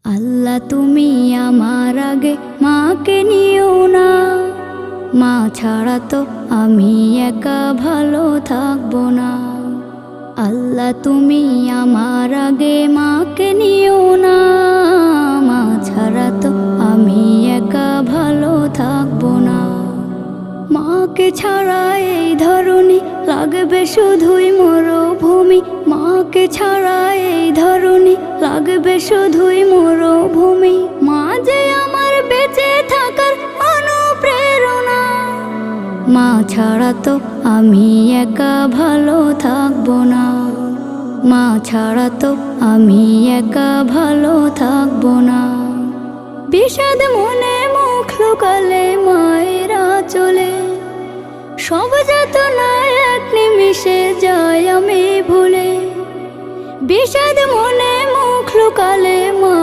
আল্লাহ তুমি আমার আগে মাকে নিও না, মা ছাড়া তো আমি একা ভালো থাকবো না। আল্লাহ তুমি আমার আগে মাকে নিও না, মা ছাড়া তো আমি একা ভালো থাকবো না। মাকে ছাড়া এই ধরনী লাগবে শুধুই মরুভূমি, মাকে ছাড়া এই ধরনী লাগবে শুধুই মরুভূমি। মা যে আমার বেঁচে থাকার অনুপ্রেরণা, মা ছাড়া তো আমি একা ভালো থাকবো না। মা ছাড়া তো আমি একা ভালো থাকবো না। বিষাদ মনে মুখ লুকালে মায়েরা চলে, সব যাতনা এক নিমিষে যায় আমি ভুলে। বিষাদ মনে মুখ লুকালে মা